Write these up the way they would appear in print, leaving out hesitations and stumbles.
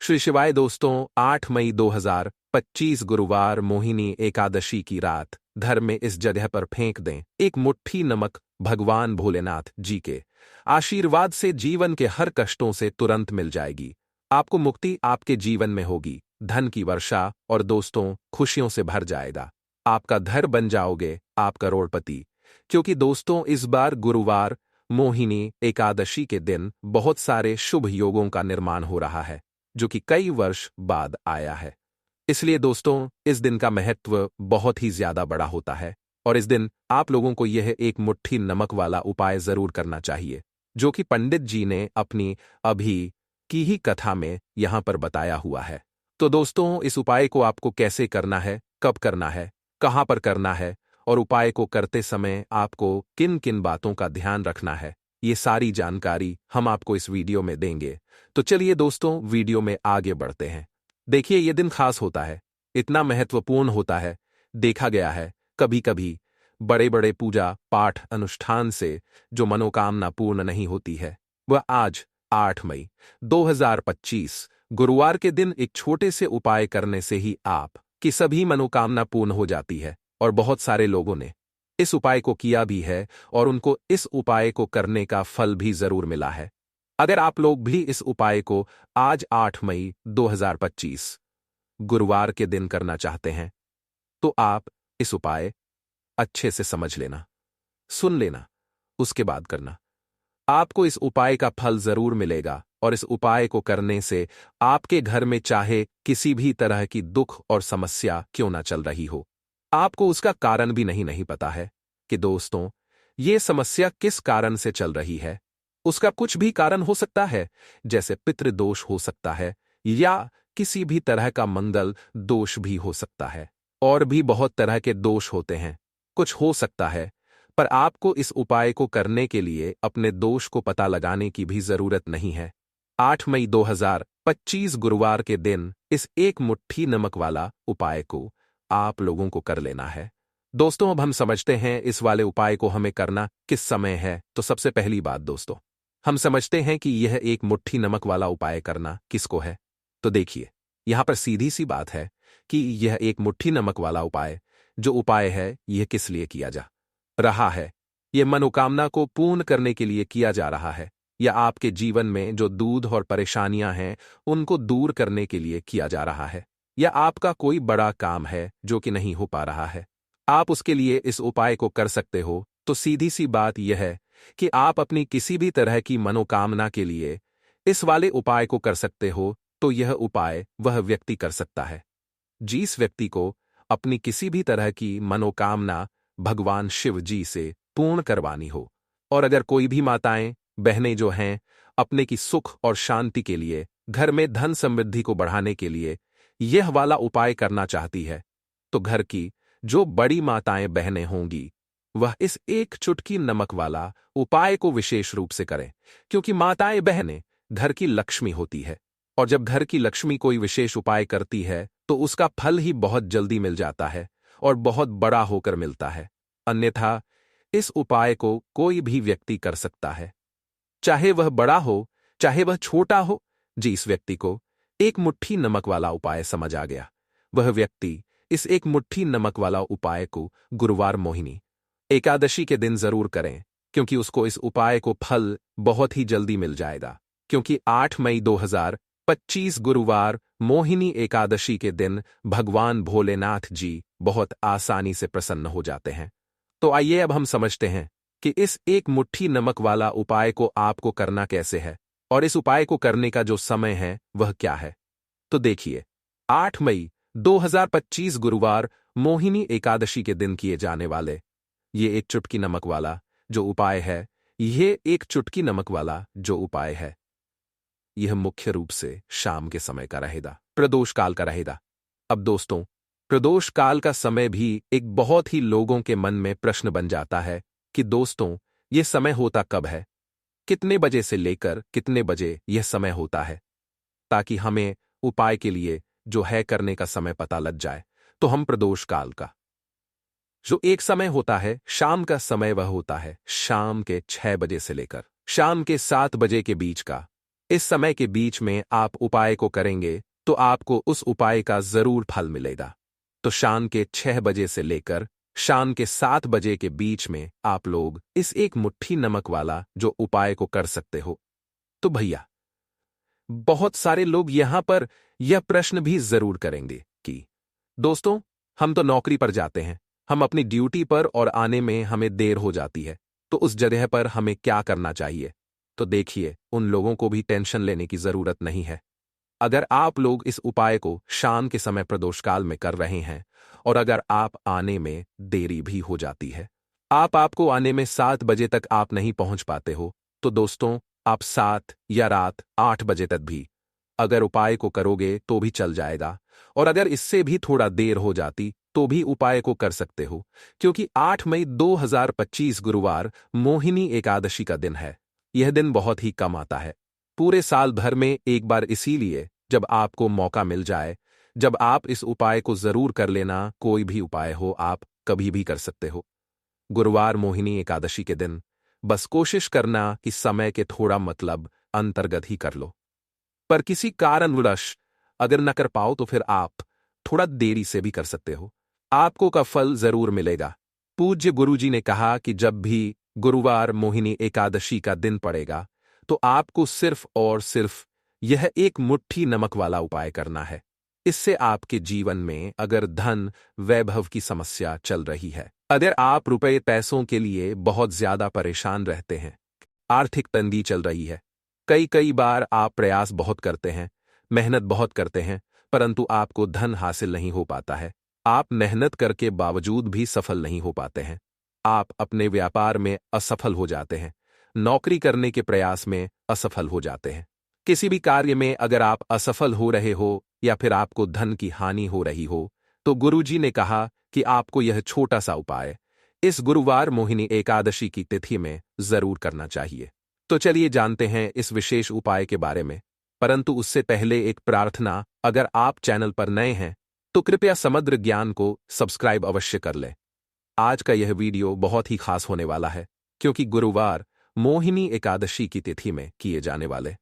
श्री शिवाय दोस्तों, 8 मई 2025 गुरुवार मोहिनी एकादशी की रात घर में इस जगह पर फेंक दें एक मुट्ठी नमक। भगवान भोलेनाथ जी के आशीर्वाद से जीवन के हर कष्टों से तुरंत मिल जाएगी। आपको मुक्ति आपके जीवन में होगी, धन की वर्षा और दोस्तों खुशियों से भर जाएगा। आपका घर बन जाओगे आप करोड़पति। क्योंकि दोस्तों इस बार गुरुवार मोहिनी एकादशी के दिन बहुत सारे शुभ योगों का निर्माण हो रहा है, जो कि कई वर्ष बाद आया है। इसलिए दोस्तों इस दिन का महत्व बहुत ही ज्यादा बड़ा होता है और इस दिन आप लोगों को यह एक मुट्ठी नमक वाला उपाय जरूर करना चाहिए, जो कि पंडित जी ने अपनी अभी की ही कथा में यहां पर बताया हुआ है। तो दोस्तों इस उपाय को आपको कैसे करना है, कब करना है, कहां पर करना है और उपाय को करते समय आपको किन किन बातों का ध्यान रखना है, ये सारी जानकारी हम आपको इस वीडियो में देंगे। तो चलिए दोस्तों वीडियो में आगे बढ़ते हैं। देखिए ये दिन खास होता है, इतना महत्वपूर्ण होता है। देखा गया है कभी कभी बड़े बड़े पूजा पाठ अनुष्ठान से जो मनोकामना पूर्ण नहीं होती है, वह आज 8 मई 2025 गुरुवार के दिन एक छोटे से उपाय करने से ही आप की सभी मनोकामना पूर्ण हो जाती है। और बहुत सारे लोगों ने इस उपाय को किया भी है और उनको इस उपाय को करने का फल भी जरूर मिला है। अगर आप लोग भी इस उपाय को आज 8 मई 2025 गुरुवार के दिन करना चाहते हैं, तो आप इस उपाय अच्छे से समझ लेना, सुन लेना, उसके बाद करना। आपको इस उपाय का फल जरूर मिलेगा और इस उपाय को करने से आपके घर में चाहे किसी भी तरह की दुख और समस्या क्यों ना चल रही हो, आपको उसका कारण भी नहीं पता है कि दोस्तों ये समस्या किस कारण से चल रही है। उसका कुछ भी कारण हो सकता है, जैसे पितृदोष हो सकता है या किसी भी तरह का मंगल दोष भी हो सकता है, और भी बहुत तरह के दोष होते हैं, कुछ हो सकता है। पर आपको इस उपाय को करने के लिए अपने दोष को पता लगाने की भी जरूरत नहीं है। 8 मई 2025 गुरुवार के दिन इस एक मुट्ठी नमक वाला उपाय को आप लोगों को कर लेना है। दोस्तों अब हम समझते हैं इस वाले उपाय को हमें करना किस समय है। तो सबसे पहली बात दोस्तों, हम समझते हैं कि यह एक मुट्ठी नमक वाला उपाय करना किसको है। तो देखिए यहां पर सीधी सी बात है कि यह एक मुट्ठी नमक वाला उपाय जो उपाय है यह किस लिए किया जा रहा है। यह मनोकामना को पूर्ण करने के लिए किया जा रहा है, या आपके जीवन में जो दूध और परेशानियां हैं उनको दूर करने के लिए किया जा रहा है, या आपका कोई बड़ा काम है जो कि नहीं हो पा रहा है, आप उसके लिए इस उपाय को कर सकते हो। तो सीधी सी बात यह है कि आप अपनी किसी भी तरह की मनोकामना के लिए इस वाले उपाय को कर सकते हो। तो यह उपाय वह व्यक्ति कर सकता है जिस व्यक्ति को अपनी किसी भी तरह की मनोकामना भगवान शिव जी से पूर्ण करवानी हो। और अगर कोई भी माताएं बहनें जो हैं अपने की सुख और शांति के लिए, घर में धन समृद्धि को बढ़ाने के लिए यह वाला उपाय करना चाहती है, तो घर की जो बड़ी माताएं बहनें होंगी वह इस एक चुटकी नमक वाला उपाय को विशेष रूप से करें। क्योंकि माताएं बहनें घर की लक्ष्मी होती है, और जब घर की लक्ष्मी कोई विशेष उपाय करती है तो उसका फल ही बहुत जल्दी मिल जाता है और बहुत बड़ा होकर मिलता है। अन्यथा इस उपाय को कोई भी व्यक्ति कर सकता है, चाहे वह बड़ा हो चाहे वह छोटा हो। जिस व्यक्ति को एक मुट्ठी नमक वाला उपाय समझ आ गया, वह व्यक्ति इस एक मुट्ठी नमक वाला उपाय को गुरुवार मोहिनी एकादशी के दिन जरूर करें, क्योंकि उसको इस उपाय को फल बहुत ही जल्दी मिल जाएगा। क्योंकि 8 मई 2025 गुरुवार मोहिनी एकादशी के दिन भगवान भोलेनाथ जी बहुत आसानी से प्रसन्न हो जाते हैं। तो आइए अब हम समझते हैं कि इस एक मुट्ठी नमक वाला उपाय को आपको करना कैसे है और इस उपाय को करने का जो समय है वह क्या है। तो देखिए 8 मई 2025 गुरुवार मोहिनी एकादशी के दिन किए जाने वाले ये एक चुटकी नमक वाला जो उपाय है, यह एक चुटकी नमक वाला जो उपाय है यह मुख्य रूप से शाम के समय का रहेगा, प्रदोष काल का रहेगा। अब दोस्तों प्रदोष काल का समय भी एक बहुत ही लोगों के मन में प्रश्न बन जाता है कि दोस्तों यह समय होता कब है, कितने बजे से लेकर कितने बजे यह समय होता है, ताकि हमें उपाय के लिए जो है करने का समय पता लग जाए। तो हम प्रदोष काल का जो एक समय होता है, शाम का समय, वह होता है शाम के 6 बजे से लेकर शाम के 7 बजे के बीच का इस समय के बीच में आप उपाय को करेंगे तो आपको उस उपाय का जरूर फल मिलेगा। तो शाम के 6 बजे से लेकर शाम के 7 बजे के बीच में आप लोग इस एक मुट्ठी नमक वाला जो उपाय को कर सकते हो। तो भैया, बहुत सारे लोग यहां पर यह प्रश्न भी जरूर करेंगे कि दोस्तों, हम तो नौकरी पर जाते हैं, हम अपनी ड्यूटी पर और आने में हमें देर हो जाती है, तो उस जगह पर हमें क्या करना चाहिए? तो देखिए, उन लोगों को भी टेंशन लेने की जरूरत नहीं है। अगर आप लोग इस उपाय को शाम के समय प्रदोषकाल में कर रहे हैं और अगर आप आने में देरी भी हो जाती है, आपको आने में 7 बजे तक आप नहीं पहुंच पाते हो, तो दोस्तों, आप 7 या रात 8 बजे तक भी अगर उपाय को करोगे तो भी चल जाएगा। और अगर इससे भी थोड़ा देर हो जाती तो भी उपाय को कर सकते हो, क्योंकि 8 मई 2025 गुरुवार मोहिनी एकादशी का दिन है। यह दिन बहुत ही कम आता है, पूरे साल भर में एक बार, इसीलिए जब आपको मौका मिल जाए, जब आप इस उपाय को जरूर कर लेना। कोई भी उपाय हो, आप कभी भी कर सकते हो। गुरुवार मोहिनी एकादशी के दिन बस कोशिश करना कि समय के थोड़ा मतलब अंतर्गत ही कर लो। पर किसी कारणवश अगर न कर पाओ तो फिर आप थोड़ा देरी से भी कर सकते हो, आपको का फल जरूर मिलेगा। पूज्य गुरुजी ने कहा कि जब भी गुरुवार मोहिनी एकादशी का दिन पड़ेगा तो आपको सिर्फ और सिर्फ यह एक मुट्ठी नमक वाला उपाय करना है। इससे आपके जीवन में अगर धन वैभव की समस्या चल रही है, अगर आप रुपए पैसों के लिए बहुत ज्यादा परेशान रहते हैं, आर्थिक तंगी चल रही है, कई बार आप प्रयास बहुत करते हैं, मेहनत बहुत करते हैं, परंतु आपको धन हासिल नहीं हो पाता है, आप मेहनत करके बावजूद भी सफल नहीं हो पाते हैं, आप अपने व्यापार में असफल हो जाते हैं, नौकरी करने के प्रयास में असफल हो जाते हैं, किसी भी कार्य में अगर आप असफल हो रहे हो या फिर आपको धन की हानि हो रही हो, तो गुरुजी ने कहा कि आपको यह छोटा सा उपाय इस गुरुवार मोहिनी एकादशी की तिथि में जरूर करना चाहिए। तो चलिए जानते हैं इस विशेष उपाय के बारे में, परंतु उससे पहले एक प्रार्थना, अगर आप चैनल पर नए हैं तो कृपया समग्र ज्ञान को सब्सक्राइब अवश्य कर लें। आज का यह वीडियो बहुत ही खास होने वाला है, क्योंकि गुरुवार मोहिनी एकादशी की तिथि में किए जाने वाले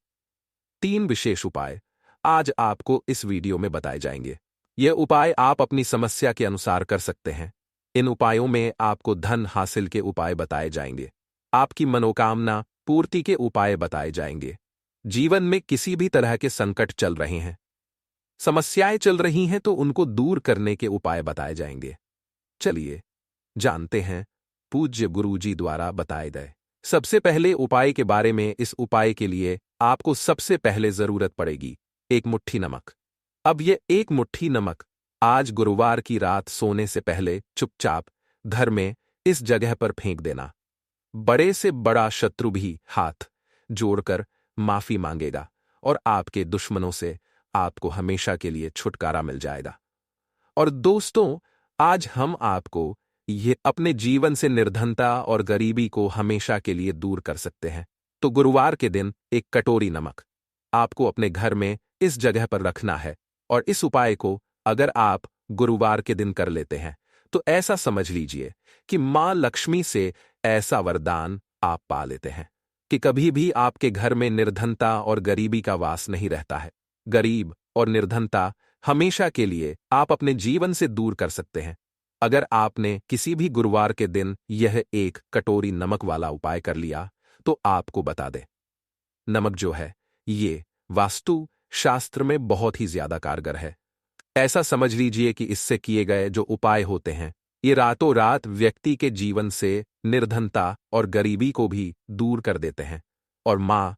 3 विशेष उपाय आज आपको इस वीडियो में बताए जाएंगे। यह उपाय आप अपनी समस्या के अनुसार कर सकते हैं। इन उपायों में आपको धन हासिल के उपाय बताए जाएंगे, आपकी मनोकामना पूर्ति के उपाय बताए जाएंगे, जीवन में किसी भी तरह के संकट चल रहे हैं, समस्याएं चल रही हैं तो उनको दूर करने के उपाय बताए जाएंगे। चलिए जानते हैं पूज्य गुरुजी द्वारा बताए गए सबसे पहले उपाय के बारे में। इस उपाय के लिए आपको सबसे पहले जरूरत पड़ेगी एक मुट्ठी नमक। अब यह एक मुट्ठी नमक आज गुरुवार की रात सोने से पहले चुपचाप घर में इस जगह पर फेंक देना। बड़े से बड़ा शत्रु भी हाथ जोड़कर माफी मांगेगा और आपके दुश्मनों से आपको हमेशा के लिए छुटकारा मिल जाएगा। और दोस्तों, आज हम आपको ये अपने जीवन से निर्धनता और गरीबी को हमेशा के लिए दूर कर सकते हैं। तो गुरुवार के दिन एक कटोरी नमक आपको अपने घर में इस जगह पर रखना है, और इस उपाय को अगर आप गुरुवार के दिन कर लेते हैं तो ऐसा समझ लीजिए कि मां लक्ष्मी से ऐसा वरदान आप पा लेते हैं कि कभी भी आपके घर में निर्धनता और गरीबी का वास नहीं रहता है। गरीब और निर्धनता हमेशा के लिए आप अपने जीवन से दूर कर सकते हैं अगर आपने किसी भी गुरुवार के दिन यह एक कटोरी नमक वाला उपाय कर लिया। तो आपको बता दें, नमक जो है ये वास्तु शास्त्र में बहुत ही ज्यादा कारगर है। ऐसा समझ लीजिए कि इससे किए गए जो उपाय होते हैं, ये रातों रात व्यक्ति के जीवन से निर्धनता और गरीबी को भी दूर कर देते हैं, और मां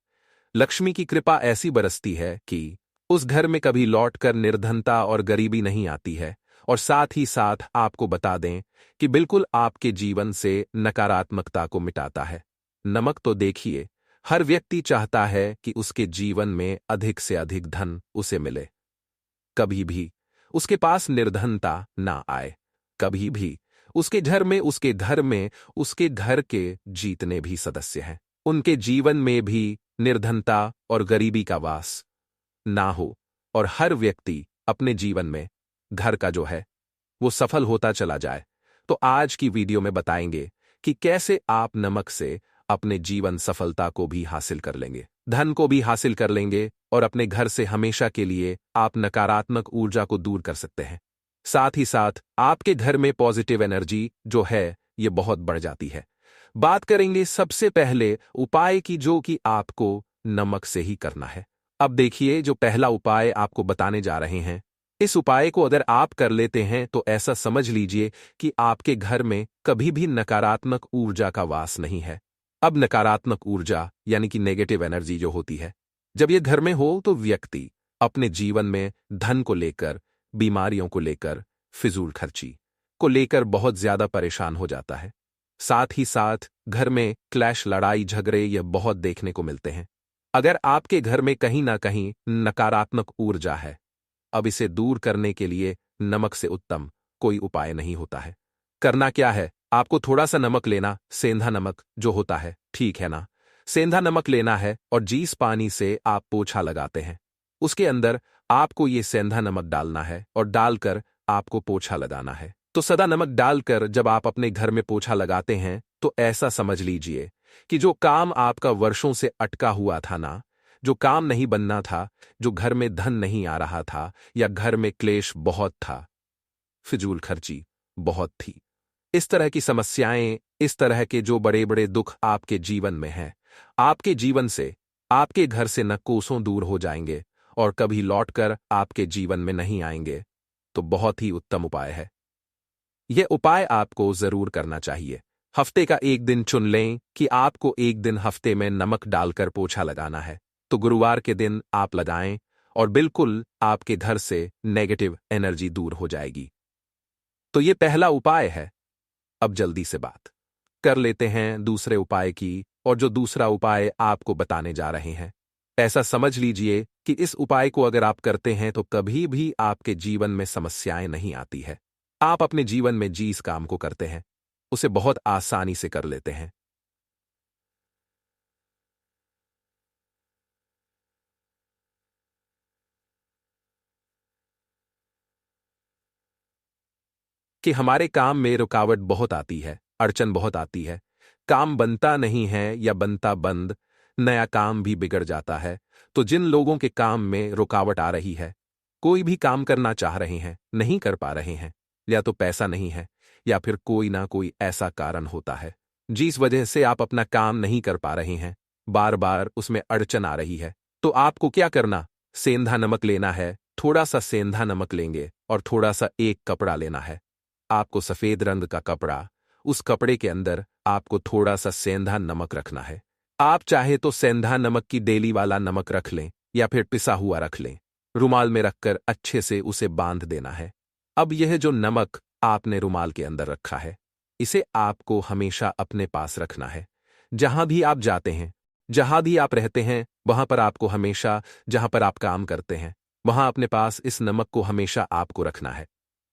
लक्ष्मी की कृपा ऐसी बरसती है कि उस घर में कभी लौटकर निर्धनता और गरीबी नहीं आती है। और साथ ही साथ आपको बता दें कि बिल्कुल आपके जीवन से नकारात्मकता को मिटाता है। नमक तो देखिए, हर व्यक्ति चाहता है कि उसके जीवन में अधिक से अधिक धन उसे मिले, कभी भी उसके पास निर्धनता ना आए, कभी भी उसके घर में उसके घर के जितने भी सदस्य हैं उनके जीवन में भी निर्धनता और गरीबी का वास ना हो, और हर व्यक्ति अपने जीवन में घर का जो है वो सफल होता चला जाए। तो आज की वीडियो में बताएंगे कि कैसे आप नमक से अपने जीवन सफलता को भी हासिल कर लेंगे। धन को भी हासिल कर लेंगे और अपने घर से हमेशा के लिए आप नकारात्मक ऊर्जा को दूर कर सकते हैं। साथ ही साथ आपके घर में पॉजिटिव एनर्जी जो है ये बहुत बढ़ जाती है। बात करेंगे सबसे पहले उपाय की, जो कि आपको नमक से ही करना है। अब देखिए, जो पहला उपाय आपको बताने जा रहे हैं, इस उपाय को अगर आप कर लेते हैं तो ऐसा समझ लीजिए कि आपके घर में कभी भी नकारात्मक ऊर्जा का वास नहीं है। अब नकारात्मक ऊर्जा यानी कि नेगेटिव एनर्जी जो होती है, जब ये घर में हो तो व्यक्ति अपने जीवन में धन को लेकर, बीमारियों को लेकर, फिजूल खर्ची को लेकर बहुत ज्यादा परेशान हो जाता है। साथ ही साथ घर में क्लैश, लड़ाई झगड़े ये बहुत देखने को मिलते हैं। अगर आपके घर में कहीं ना कहीं नकारात्मक ऊर्जा है, अब इसे दूर करने के लिए नमक से उत्तम कोई उपाय नहीं होता है। करना क्या है, आपको थोड़ा सा नमक लेना, सेंधा नमक जो होता है, ठीक है ना, सेंधा नमक लेना है और जिस पानी से आप पोछा लगाते हैं उसके अंदर आपको ये सेंधा नमक डालना है और डालकर आपको पोछा लगाना है। तो सदा नमक डालकर जब आप अपने घर में पोछा लगाते हैं तो ऐसा समझ लीजिए कि जो काम आपका वर्षों से अटका हुआ था ना, जो काम नहीं बनना था, जो घर में धन नहीं आ रहा था, या घर में क्लेश बहुत था, फिजूल खर्ची बहुत थी, इस तरह की समस्याएं, इस तरह के जो बड़े बड़े दुख आपके जीवन में हैं, आपके जीवन से, आपके घर से न कोसों दूर हो जाएंगे और कभी लौटकर आपके जीवन में नहीं आएंगे। तो बहुत ही उत्तम उपाय है। यह उपाय आपको जरूर करना चाहिए। हफ्ते का एक दिन चुन लें कि आपको एक दिन हफ्ते में नमक डालकर पोछा लगाना है, तो गुरुवार के दिन आप लगाएं और बिल्कुल आपके घर से नेगेटिव एनर्जी दूर हो जाएगी। तो ये पहला उपाय है। अब जल्दी से बात कर लेते हैं दूसरे उपाय की, और जो दूसरा उपाय आपको बताने जा रहे हैं, ऐसा समझ लीजिए कि इस उपाय को अगर आप करते हैं तो कभी भी आपके जीवन में समस्याएं नहीं आती है। आप अपने जीवन में जिस काम को करते हैं उसे बहुत आसानी से कर लेते हैं। कि हमारे काम में रुकावट बहुत आती है, अड़चन बहुत आती है, काम बनता नहीं है या बनता बंद, नया काम भी बिगड़ जाता है। तो जिन लोगों के काम में रुकावट आ रही है, कोई भी काम करना चाह रहे हैं, नहीं कर पा रहे हैं, या तो पैसा नहीं है या फिर कोई ना कोई ऐसा कारण होता है जिस वजह से आप अपना काम नहीं कर पा रहे हैं, बार बार उसमें अड़चन आ रही है, तो आपको क्या करना, सेंधा नमक लेना है। थोड़ा सा सेंधा नमक लेंगे और थोड़ा सा एक कपड़ा लेना है। आपको सफेद रंग का कपड़ा, उस कपड़े के अंदर आपको थोड़ा सा सेंधा नमक रखना है। आप चाहे तो सेंधा नमक की डेली वाला नमक रख लें या फिर पिसा हुआ रख लें। रुमाल में रखकर अच्छे से उसे बांध देना है। अब यह जो नमक आपने रुमाल के अंदर रखा है, इसे आपको हमेशा अपने पास रखना है। जहां भी आप जाते हैं, जहां भी आप रहते हैं, वहां पर आपको हमेशा, जहां पर आप काम करते हैं, वहां अपने पास इस नमक को हमेशा आपको रखना है।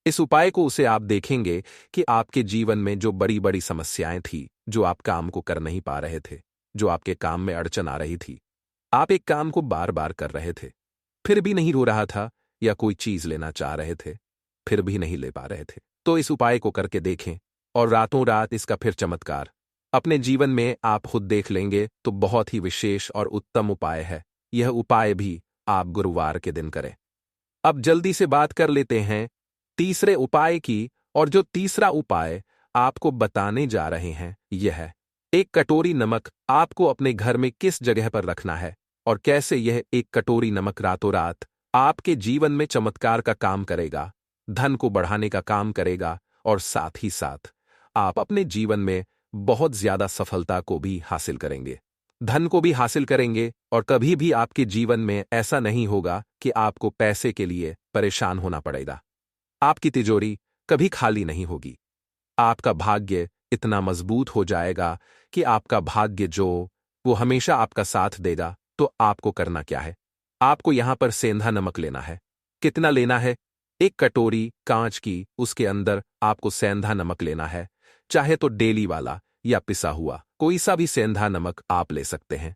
इस उपाय को उसे आप देखेंगे कि आपके जीवन में जो बड़ी बड़ी समस्याएं थी, जो आप काम को कर नहीं पा रहे थे, जो आपके काम में अड़चन आ रही थी, आप एक काम को बार बार कर रहे थे, फिर भी नहीं हो रहा था, या कोई चीज लेना चाह रहे थे, फिर भी नहीं ले पा रहे थे, तो इस उपाय को करके देखें और रातों रात इसका फिर चमत्कार अपने जीवन में आप खुद देख लेंगे। तो बहुत ही विशेष और उत्तम उपाय है। यह उपाय भी आप गुरुवार के दिन करें। अब जल्दी से बात कर लेते हैं तीसरे उपाय की, और जो तीसरा उपाय आपको बताने जा रहे हैं यह है, एक कटोरी नमक आपको अपने घर में किस जगह पर रखना है और कैसे यह एक कटोरी नमक रातों रात आपके जीवन में चमत्कार का काम करेगा, धन को बढ़ाने का काम करेगा, और साथ ही साथ आप अपने जीवन में बहुत ज्यादा सफलता को भी हासिल करेंगे, धन को भी हासिल करेंगे, और कभी भी आपके जीवन में ऐसा नहीं होगा कि आपको पैसे के लिए परेशान होना पड़ेगा। आपकी तिजोरी कभी खाली नहीं होगी। आपका भाग्य इतना मजबूत हो जाएगा कि आपका भाग्य जो वो हमेशा आपका साथ देगा। तो आपको करना क्या है, आपको यहां पर सेंधा नमक लेना है। कितना लेना है, एक कटोरी कांच की, उसके अंदर आपको सेंधा नमक लेना है। चाहे तो डेली वाला या पिसा हुआ कोई सा भी सेंधा नमक आप ले सकते हैं।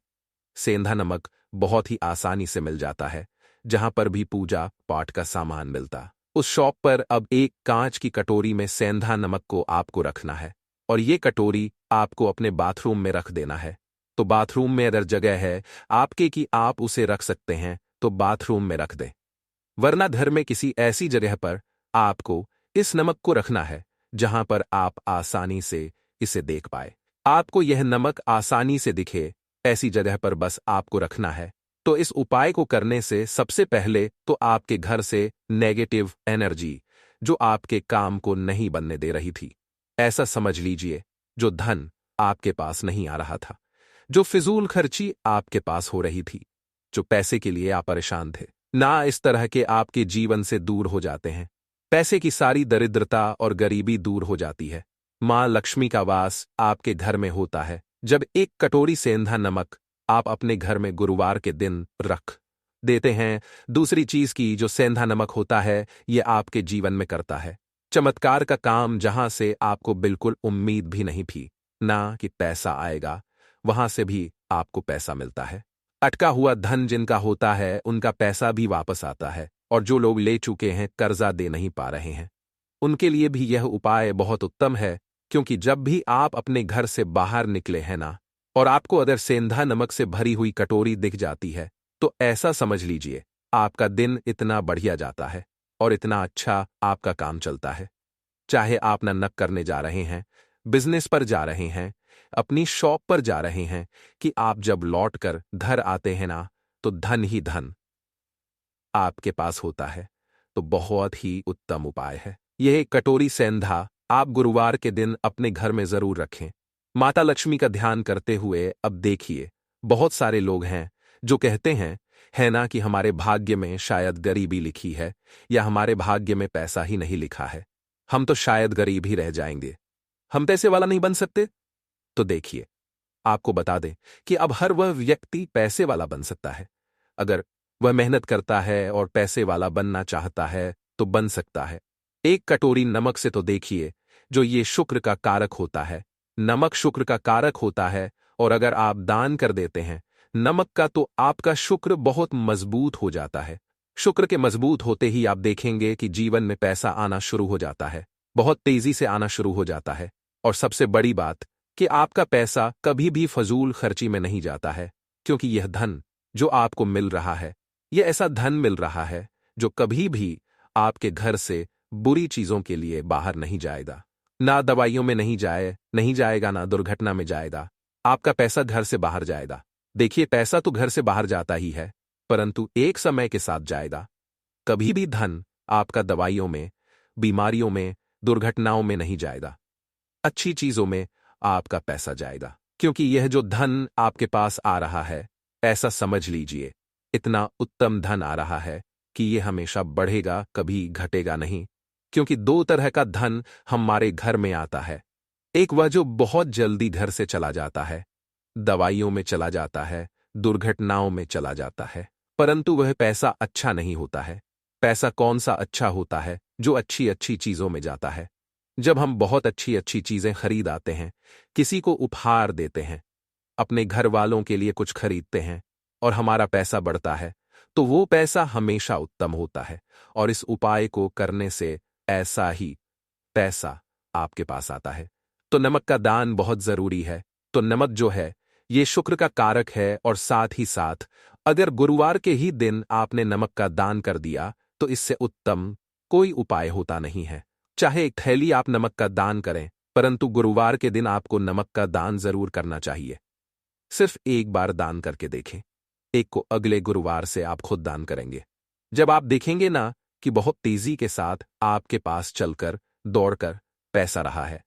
सेंधा नमक बहुत ही आसानी से मिल जाता है, जहां पर भी पूजा पाठ का सामान मिलता, उस शॉप पर अब एक कांच की कटोरी में सेंधा नमक को आपको रखना है, और ये कटोरी आपको अपने बाथरूम में रख देना है। तो बाथरूम में अगर जगह है आपके कि आप उसे रख सकते हैं तो बाथरूम में रख दें। वरना घर में किसी ऐसी जगह पर आपको इस नमक को रखना है जहां पर आप आसानी से इसे देख पाए। आपको यह नमक आसानी से दिखे ऐसी जगह पर बस आपको रखना है। तो इस उपाय को करने से सबसे पहले तो आपके घर से नेगेटिव एनर्जी जो आपके काम को नहीं बनने दे रही थी, ऐसा समझ लीजिए, जो धन आपके पास नहीं आ रहा था, जो फिजूल खर्ची आपके पास हो रही थी, जो पैसे के लिए आप परेशान थे, ना इस तरह के आपके जीवन से दूर हो जाते हैं। पैसे की सारी दरिद्रता और गरीबी दूर हो जाती है। मां लक्ष्मी का वास आपके घर में होता है जब एक कटोरी सेंधा नमक आप अपने घर में गुरुवार के दिन रख देते हैं। दूसरी चीज की जो सेंधा नमक होता है ये आपके जीवन में करता है चमत्कार का काम, जहां से आपको बिल्कुल उम्मीद भी नहीं थी ना कि पैसा आएगा, वहां से भी आपको पैसा मिलता है। अटका हुआ धन जिनका होता है उनका पैसा भी वापस आता है, और जो लोग ले चुके हैं कर्जा दे नहीं पा रहे हैं उनके लिए भी यह उपाय बहुत उत्तम है। क्योंकि जब भी आप अपने घर से बाहर निकले हैं ना, और आपको अगर सेंधा नमक से भरी हुई कटोरी दिख जाती है तो ऐसा समझ लीजिए आपका दिन इतना बढ़िया जाता है और इतना अच्छा आपका काम चलता है। चाहे आप नक करने जा रहे हैं, बिजनेस पर जा रहे हैं, अपनी शॉप पर जा रहे हैं, कि आप जब लौट कर घर आते हैं ना तो धन ही धन आपके पास होता है। तो बहुत ही उत्तम उपाय है यह कटोरी सेंधा। आप गुरुवार के दिन अपने घर में जरूर रखें, माता लक्ष्मी का ध्यान करते हुए। अब देखिए, बहुत सारे लोग हैं जो कहते हैं है ना कि हमारे भाग्य में शायद गरीबी लिखी है, या हमारे भाग्य में पैसा ही नहीं लिखा है, हम तो शायद गरीब ही रह जाएंगे, हम पैसे वाला नहीं बन सकते। तो देखिए, आपको बता दें कि अब हर वह व्यक्ति पैसे वाला बन सकता है। अगर वह मेहनत करता है और पैसे वाला बनना चाहता है तो बन सकता है। एक कटोरी नमक से तो देखिए, जो ये शुक्र का कारक होता है, नमक शुक्र का कारक होता है, और अगर आप दान कर देते हैं नमक का तो आपका शुक्र बहुत मजबूत हो जाता है। शुक्र के मजबूत होते ही आप देखेंगे कि जीवन में पैसा आना शुरू हो जाता है, बहुत तेजी से आना शुरू हो जाता है। और सबसे बड़ी बात कि आपका पैसा कभी भी फजूल खर्ची में नहीं जाता है, क्योंकि यह धन जो आपको मिल रहा है, यह ऐसा धन मिल रहा है जो कभी भी आपके घर से बुरी चीजों के लिए बाहर नहीं जाएगा। ना दवाइयों में नहीं जाएगा, ना दुर्घटना में जाएगा। आपका पैसा घर से बाहर जाएगा। देखिए, पैसा तो घर से बाहर जाता ही है, परंतु एक समय के साथ जाएगा। कभी भी धन आपका दवाइयों में, बीमारियों में, दुर्घटनाओं में नहीं जाएगा। अच्छी चीजों में आपका पैसा जाएगा, क्योंकि यह जो धन आपके पास आ रहा है, ऐसा समझ लीजिए इतना उत्तम धन आ रहा है कि यह हमेशा बढ़ेगा, कभी घटेगा नहीं। क्योंकि दो तरह का धन हमारे घर में आता है। एक वह जो बहुत जल्दी घर से चला जाता है, दवाइयों में चला जाता है, दुर्घटनाओं में चला जाता है, परंतु वह पैसा अच्छा नहीं होता है। पैसा कौन सा अच्छा होता है? जो अच्छी अच्छी चीजों में जाता है। जब हम बहुत अच्छी अच्छी चीजें खरीद आते हैं, किसी को उपहार देते हैं, अपने घर वालों के लिए कुछ खरीदते हैं, और हमारा पैसा बढ़ता है, तो वो पैसा हमेशा उत्तम होता है। और इस उपाय को करने से ऐसा ही पैसा आपके पास आता है। तो नमक का दान बहुत जरूरी है। तो नमक जो है ये शुक्र का कारक है, और साथ ही साथ अगर गुरुवार के ही दिन आपने नमक का दान कर दिया तो इससे उत्तम कोई उपाय होता नहीं है। चाहे एक थैली आप नमक का दान करें, परंतु गुरुवार के दिन आपको नमक का दान जरूर करना चाहिए। सिर्फ एक बार दान करके देखें, एक को अगले गुरुवार से आप खुद दान करेंगे। जब आप देखेंगे ना कि बहुत तेजी के साथ आपके पास चलकर, दौड़कर पैसा रहा है,